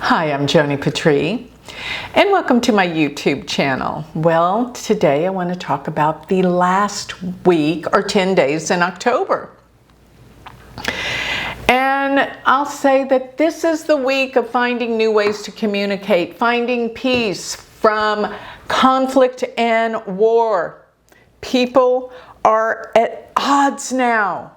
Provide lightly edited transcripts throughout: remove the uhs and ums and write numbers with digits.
Hi, I'm Joni Patry, and welcome to my YouTube channel. Well, today I want to talk about the last week or 10 days in October. And I'll say that this is the week of finding new ways to communicate, finding peace from conflict and war. People are at odds now.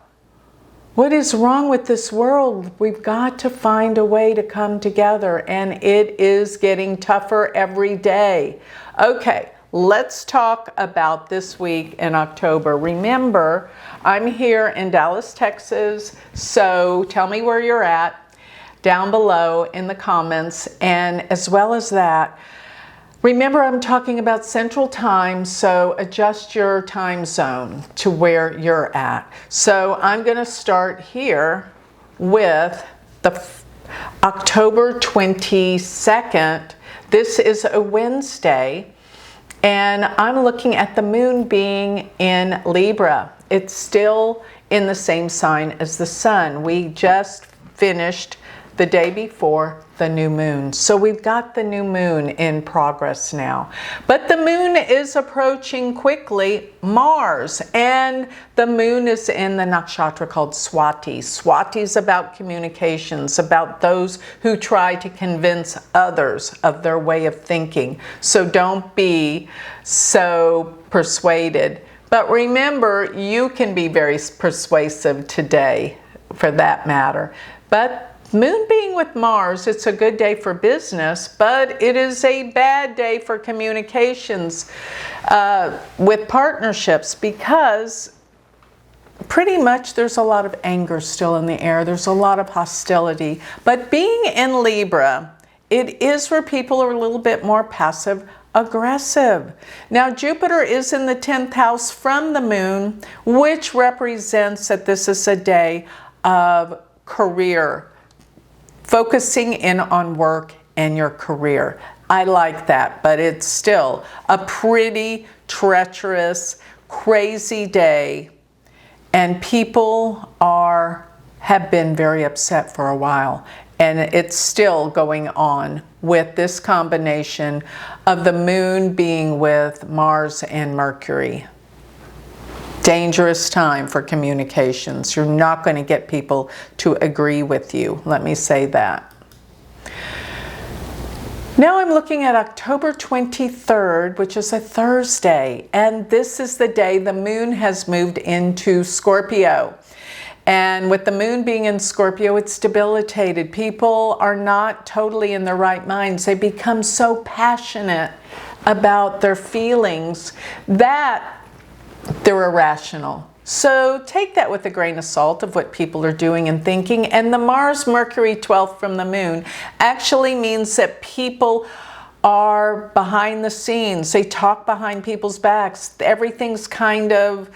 What is wrong with this world? We've got to find a way to come together, and it is getting tougher every day. Okay, let's talk about this week in October. Remember, I'm here in Dallas, Texas, so tell me where you're at down below in the comments, and as well as that, remember, I'm talking about Central Time, so adjust your time zone to where you're at. So I'm going to start here with the October 22nd. This is a Wednesday, and I'm looking at the moon being in Libra. It's still in the same sign as the sun. We just finished the day before the new moon. So we've got the new moon in progress now. But the moon is approaching quickly Mars, and the moon is in the nakshatra called Swati. Swati is about communications, about those who try to convince others of their way of thinking. So don't be so persuaded. But remember, you can be very persuasive today, for that matter. But moon being with Mars, it's a good day for business, but it is a bad day for communications with partnerships, because pretty much there's a lot of anger still in the air. There's a lot of hostility. But being in Libra, it is where people are a little bit more passive aggressive. Now, Jupiter is in the 10th house from the moon, which represents that this is a day of career, focusing in on work and your career. I like that, but it's still a pretty treacherous, crazy day, and people have been very upset for a while, and it's still going on with this combination of the moon being with Mars and Mercury. Dangerous time for communications. You're not going to get people to agree with you. Let me say that. Now I'm looking at October 23rd, which is a Thursday, and this is the day the moon has moved into Scorpio. And with the moon being in Scorpio, it's debilitated. People are not totally in their right minds. They become so passionate about their feelings that they're irrational. So take that with a grain of salt of what people are doing and thinking. And the Mars-Mercury 12th from the moon actually means that people are behind the scenes. They talk behind people's backs. Everything's kind of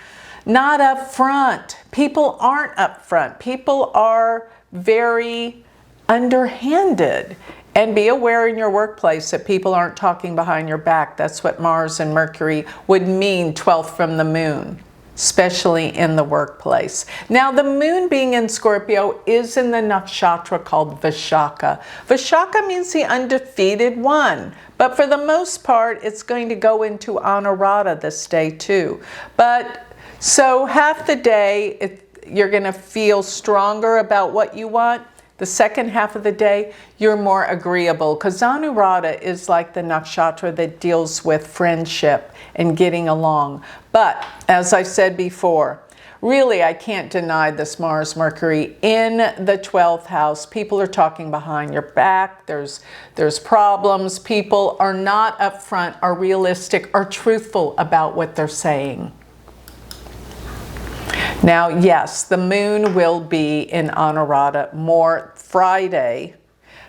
not up front. People aren't up front. People are very underhanded. And be aware in your workplace that people aren't talking behind your back. That's what Mars and Mercury would mean, 12th from the moon, especially in the workplace. Now, the moon being in Scorpio is in the nakshatra called Vishaka. Vishaka means the undefeated one. But for the most part, it's going to go into Anuradha this day too. But so half the day, you're going to feel stronger about what you want. The second half of the day, you're more agreeable, because Anuradha is like the nakshatra that deals with friendship and getting along. But as I said before, really I can't deny this Mars-Mercury in the 12th house. People are talking behind your back. There's problems. People are not upfront, are realistic, are truthful about what they're saying. Now, yes, the moon will be in Anuradha more Friday.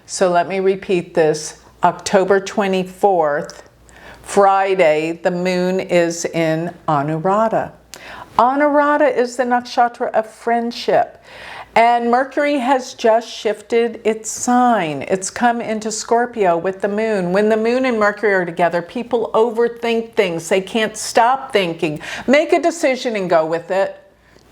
So let me repeat this. October 24th, Friday, the moon is in Anuradha. Anuradha is the nakshatra of friendship. And Mercury has just shifted its sign. It's come into Scorpio with the moon. When the moon and Mercury are together, people overthink things. They can't stop thinking. Make a decision and go with it.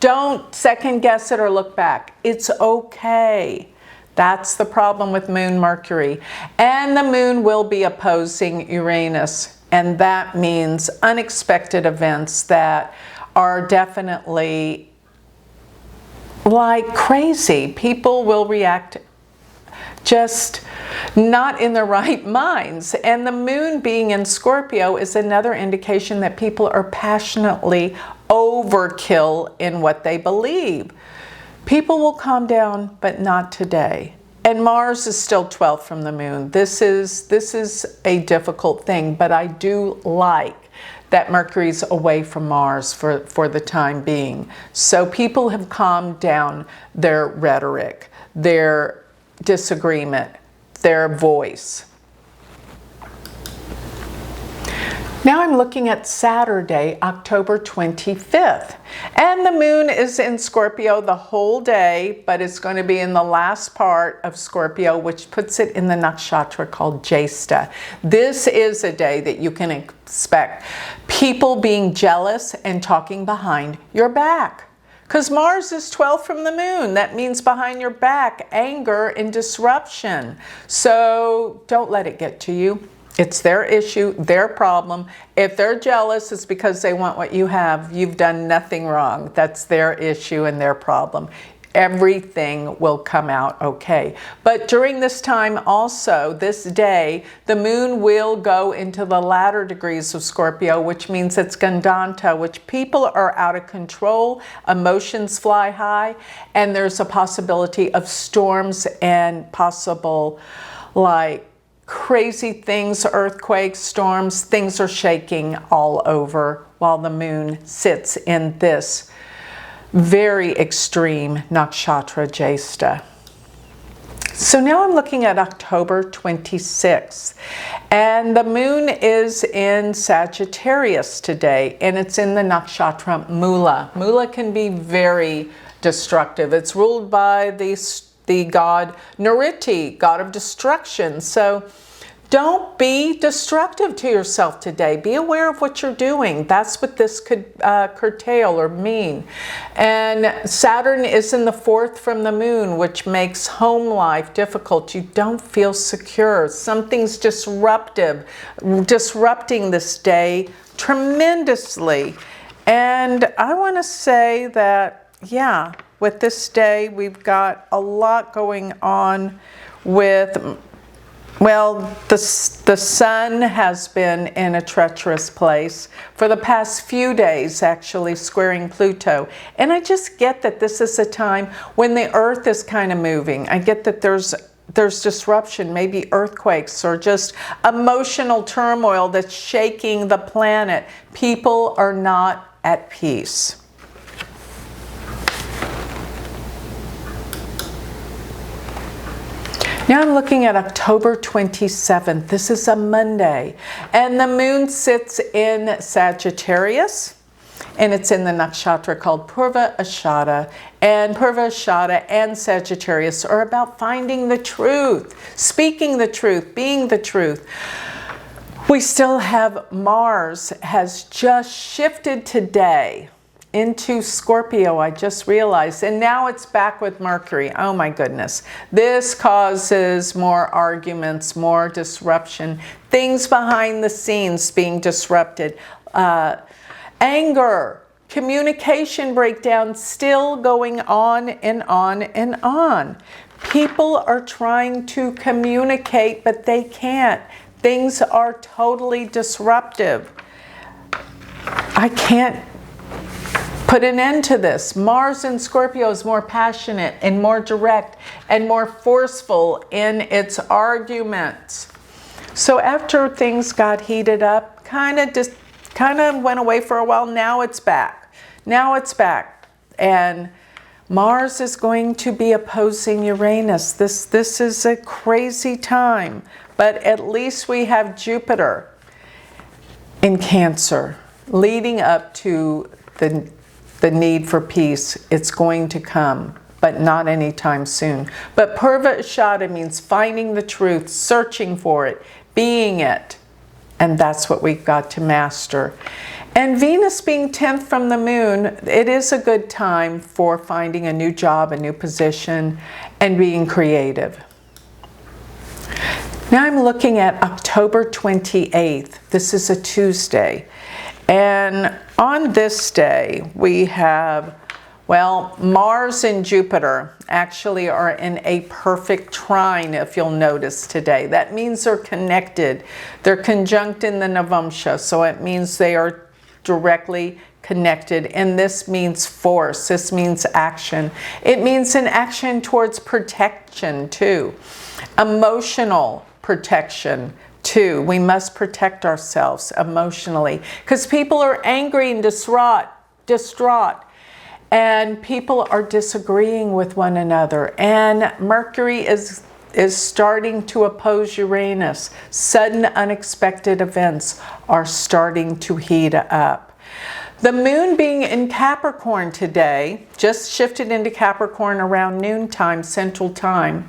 Don't second guess it or look back. It's okay. That's the problem with Moon Mercury. And the Moon will be opposing Uranus. And that means unexpected events that are definitely like crazy. People will react just not in their right minds. And the Moon being in Scorpio is another indication that people are passionately overkill in what they believe. People will calm down, but not today. And Mars is still 12th from the Moon. This is a difficult thing, but I do like that Mercury's away from Mars for the time being. So people have calmed down their rhetoric, their disagreement, their voice. Now I'm looking at Saturday, October 25th. And the Moon is in Scorpio the whole day, but it's going to be in the last part of Scorpio, which puts it in the nakshatra called Jyeshtha. This is a day that you can expect people being jealous and talking behind your back. Because Mars is 12 from the Moon. That means behind your back, anger and disruption. So don't let it get to you. It's their issue, their problem. If they're jealous, it's because they want what you have. You've done nothing wrong. That's their issue and their problem. Everything will come out okay. But during this time also, this day, the Moon will go into the latter degrees of Scorpio, which means it's Gandanta, which people are out of control, emotions fly high, and there's a possibility of storms and possible like crazy things, earthquakes, storms, things are shaking all over while the Moon sits in this very extreme nakshatra Jyeshtha. So now I'm looking at October 26th, and the Moon is in Sagittarius today, and it's in the nakshatra Mula. Mula can be very destructive. It's ruled by the god Nriti, god of destruction. So don't be destructive to yourself today. Be aware of what you're doing. That's what this could curtail or mean. And Saturn is in the 4th from the Moon, which makes home life difficult. You don't feel secure. Something's disrupting this day tremendously. And I want to say that, yeah, with this day, we've got a lot going on with, well, the sun has been in a treacherous place for the past few days, actually squaring Pluto. And I just get that this is a time when the Earth is kind of moving. I get that there's disruption, maybe earthquakes or just emotional turmoil that's shaking the planet. People are not at peace. Now I'm looking at October 27th. This is a Monday. And the Moon sits in Sagittarius. And it's in the nakshatra called Purva Ashada. And Purva Ashada and Sagittarius are about finding the truth, speaking the truth, being the truth. We still have Mars has just shifted today into Scorpio, I just realized, and now it's back with Mercury. Oh my goodness. This causes more arguments, more disruption, things behind the scenes being disrupted, anger, communication breakdown still going on and on and on. People are trying to communicate, but they can't. Things are totally disruptive. I can't put an end to this. Mars in Scorpio is more passionate and more direct and more forceful in its arguments. So after things got heated up, kind of went away for a while, now it's back. Now it's back. And Mars is going to be opposing Uranus. This is a crazy time, but at least we have Jupiter in Cancer leading up to the need for peace. It's going to come, but not anytime soon. But Purva Ashada means finding the truth, searching for it, being it. And that's what we've got to master. And Venus being 10th from the moon, it is a good time for finding a new job, a new position, and being creative. Now I'm looking at October 28th. This is a Tuesday. And on this day, we have, well, Mars and Jupiter actually are in a perfect trine, if you'll notice today. That means they're connected. They're conjunct in the Navamsha, so it means they are directly connected. And this means force. This means action. It means an action towards protection, too. Emotional protection too. We must protect ourselves emotionally because people are angry and distraught, and people are disagreeing with one another. And Mercury is starting to oppose Uranus. Sudden unexpected events are starting to heat up. The moon being in Capricorn today, just shifted into Capricorn around noontime Central Time.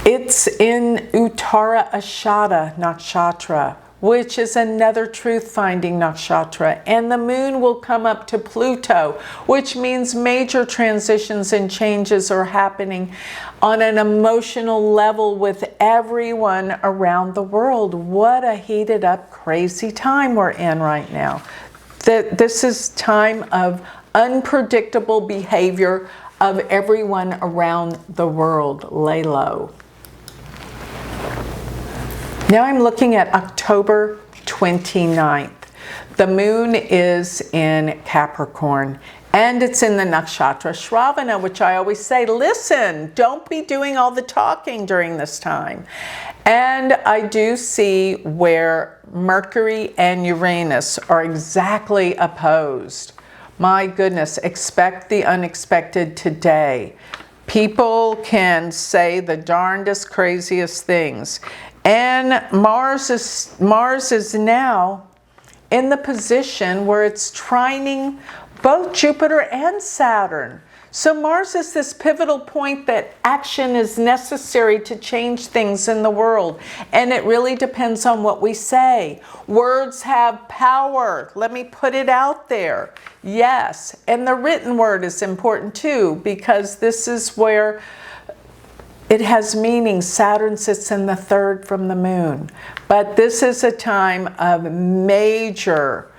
It's in Uttara Ashada nakshatra, which is another truth-finding nakshatra. And the moon will come up to Pluto, which means major transitions and changes are happening on an emotional level with everyone around the world. What a heated up, crazy time we're in right now. This is time of unpredictable behavior of everyone around the world. Lay low. Now I'm looking at October 29th. The moon is in Capricorn and it's in the nakshatra Shravana, which I always say, listen, don't be doing all the talking during this time. And I do see where Mercury and Uranus are exactly opposed. My goodness, expect the unexpected today. People can say the darndest, craziest things. And Mars is now in the position where it's trining both Jupiter and Saturn. So Mars is this pivotal point that action is necessary to change things in the world. And it really depends on what we say. Words have power. Let me put it out there. Yes. And the written word is important too, because this is where it has meaning. Saturn sits in the 3rd from the moon. But this is a time of major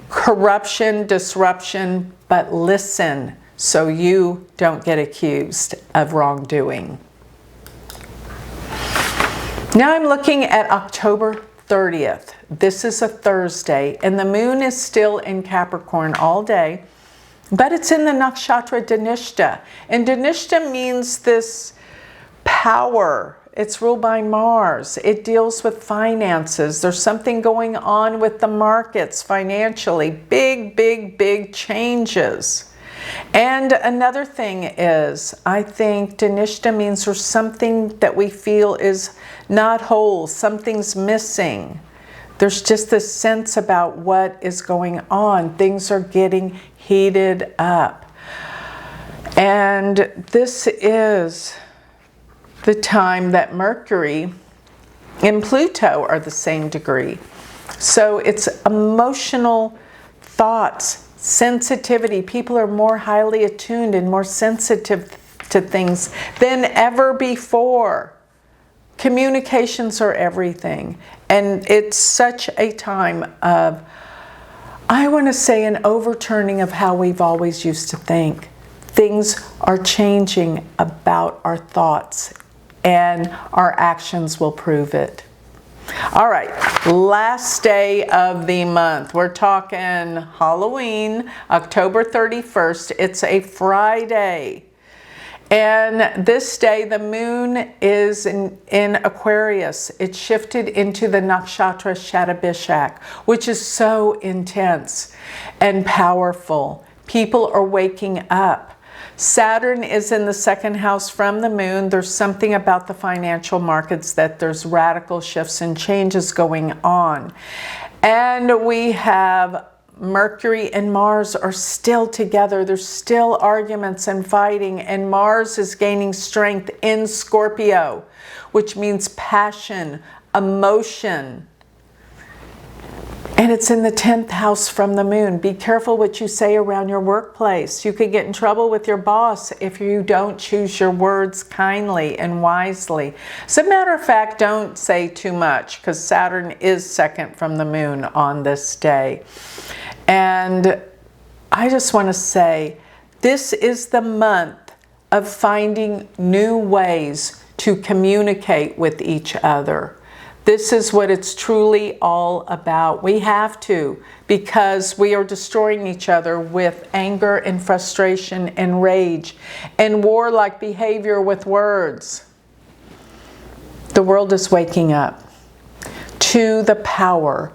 corruption, disruption, but listen so you don't get accused of wrongdoing. Now I'm looking at October 30th. This is a Thursday, and the moon is still in Capricorn all day, but it's in the nakshatra Dhanishta. And Dhanishta means this power. It's ruled by Mars. It deals with finances. There's something going on with the markets financially. Big changes. And another thing is, I think Dhanishta means there's something that we feel is not whole. Something's missing. There's just this sense about what is going on. Things are getting heated up. And this is the time that Mercury and Pluto are the same degree. So it's emotional thoughts, sensitivity. People are more highly attuned and more sensitive to things than ever before. Communications are everything. And it's such a time of, I want to say, an overturning of how we've always used to think. Things are changing about our thoughts, and our actions will prove it. All right, last day of the month. We're talking Halloween, October 31st. It's a Friday. And this day, the moon is in Aquarius. It shifted into the nakshatra Shatabhishak, which is so intense and powerful. People are waking up. Saturn is in the 2nd house from the moon. There's something about the financial markets that there's radical shifts and changes going on. And we have Mercury and Mars are still together. There's still arguments and fighting, and Mars is gaining strength in Scorpio, which means passion, emotion. And it's in the 10th house from the moon. Be careful what you say around your workplace. You could get in trouble with your boss if you don't choose your words kindly and wisely. As a matter of fact, don't say too much, because Saturn is second from the moon on this day. And I just want to say, this is the month of finding new ways to communicate with each other. This is what it's truly all about. We have to, because we are destroying each other with anger and frustration and rage and warlike behavior with words. The world is waking up to the power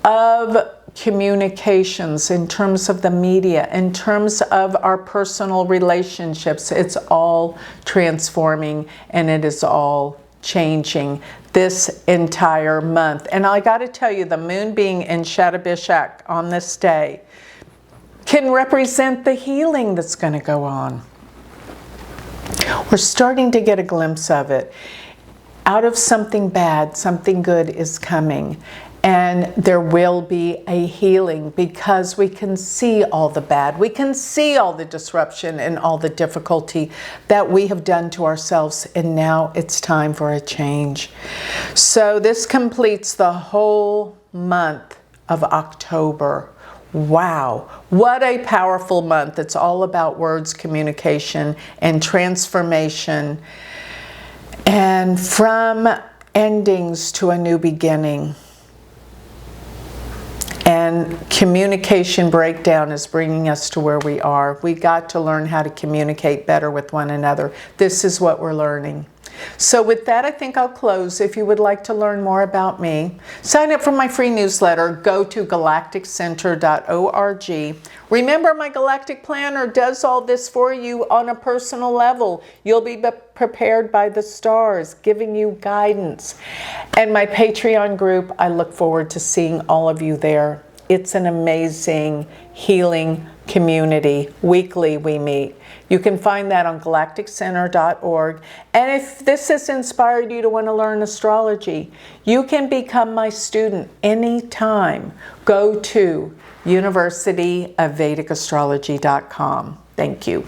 of communications in terms of the media, in terms of our personal relationships. It's all transforming and it is all changing this entire month. And I got to tell you, the moon being in Shatabishak on this day can represent the healing that's going to go on. We're starting to get a glimpse of it. Out of something bad, something good is coming. And there will be a healing, because we can see all the bad. We can see all the disruption and all the difficulty that we have done to ourselves. And now it's time for a change. So this completes the whole month of October. Wow, what a powerful month. It's all about words, communication, and transformation. And from endings to a new beginning. And communication breakdown is bringing us to where we are. We got to learn how to communicate better with one another. This is what we're learning. So with that, I think I'll close. If you would like to learn more about me, sign up for my free newsletter. Go to galacticcenter.org. Remember, my Galactic Planner does all this for you on a personal level. You'll be prepared by the stars, giving you guidance. And my Patreon group, I look forward to seeing all of you there. It's an amazing healing community. Weekly we meet. You can find that on galacticcenter.org. And if this has inspired you to want to learn astrology, you can become my student anytime. Go to universityofvedicastrology.com. Thank you.